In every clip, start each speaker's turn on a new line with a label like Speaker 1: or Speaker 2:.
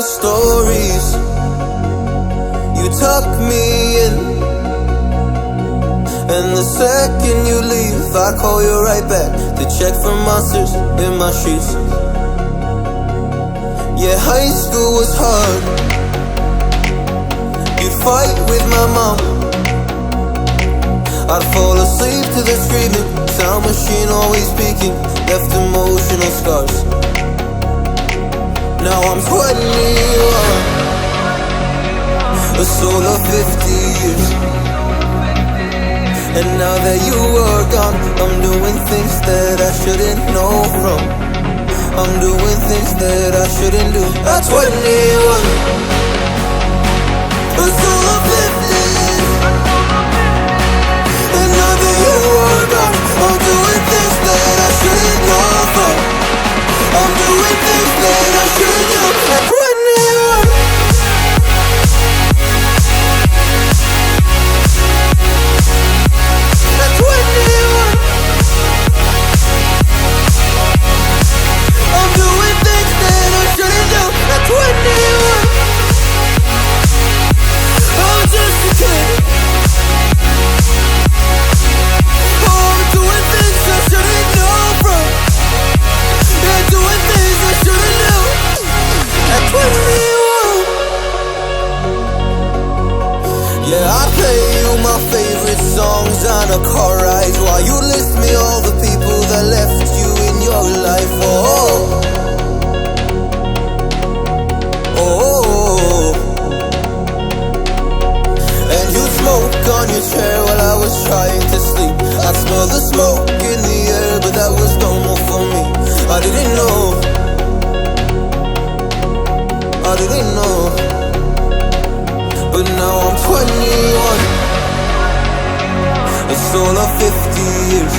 Speaker 1: stories. You tuck me in, and the second you leave, I call you right back to check for monsters in my sheets. Yeah, high school was hard. You'd fight with my mom. I'd fall asleep to the screaming, sound machine always speaking, left emotional scars. Now I'm 21, a soul of 50 years. And now that you are gone, I'm doing things that I shouldn't know from. I'm doing things that I shouldn't do. At 21, a soul of 50 years. And now that you are gone, I'm doing things that I shouldn't know from. I'm doing things that I shouldn't do. At 21. Yeah, I play you my favorite songs on a car ride while you list me all the people that left you in your life. Oh. And you smoke on your chair while I was trying to sleep. I smell the smoke in the air, but that was normal for me. I didn't know. But now I'm 21, a soul of 50 years.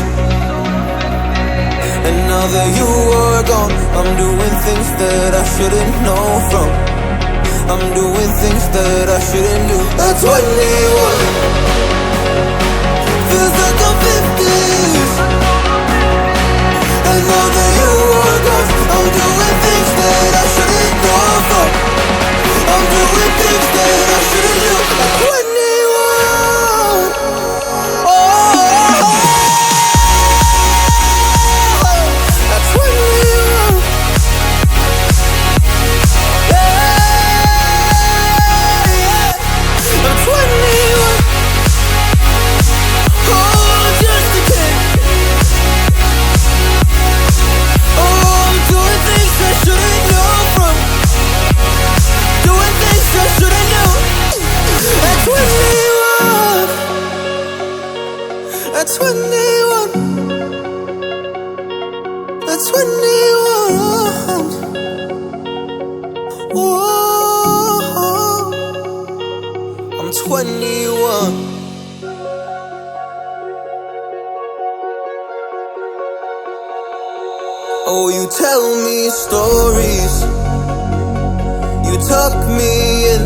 Speaker 1: And now that you are gone, I'm doing things that I shouldn't know from. I'm doing things that I shouldn't do. At 21, feels like I'm 50 years. And now that you are gone, I'm doing things that I shouldn't know from. I'm doing things that I shouldn't do. At 21. At 21. Yeah. I'm 21. Oh, I'm just a kid. Oh, I'm doing things I shouldn't know from. Doing things I shouldn't know. At 21. At 21. At 21. Oh, I'm 21. Oh, you tell me stories. You tuck me in,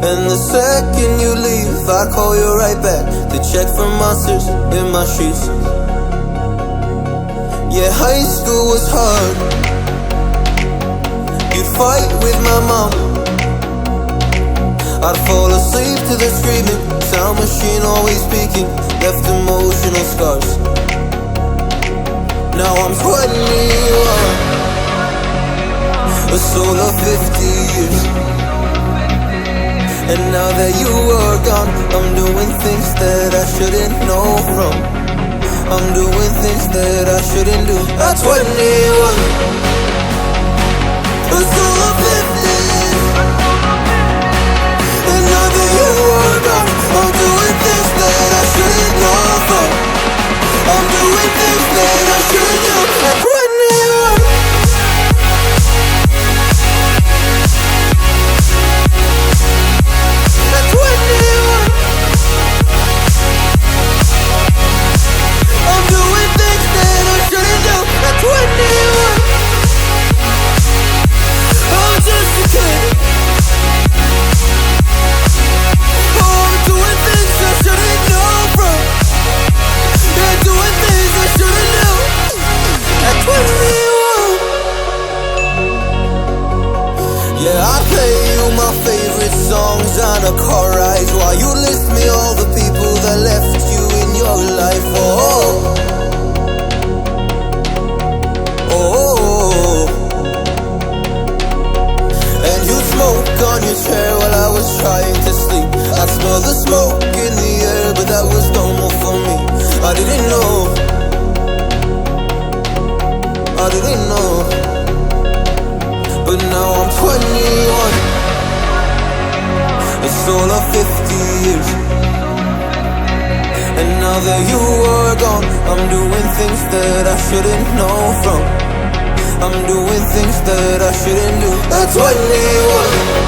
Speaker 1: and the second you leave, I call you right back to check for monsters in my sheets. Yeah, high school was hard. You'd fight with my mom. I'd fall asleep to the screaming, sound machine always speaking, left emotional scars. Now I'm 21, a soul of 50 years. And now that you are gone, I'm doing things that I shouldn't know from. I'm doing things that I shouldn't do. At 21, a soul of 50 years. And now that you are gone, I'm doing things that I shouldn't know from. I'm doing things that I shouldn't do. At 21. I'm just Yeah, I play you my favorite songs and a car ride while you list me all the people that left you in your life. Oh, oh. And you smoke on your chair while I was trying to sleep. I smell the smoke in the air, but that was normal for me. I didn't know, I didn't know. But now I'm 21. It's all of 50 years. And now that you are gone, I'm doing things that I shouldn't know from. I'm doing things that I shouldn't do. At 21.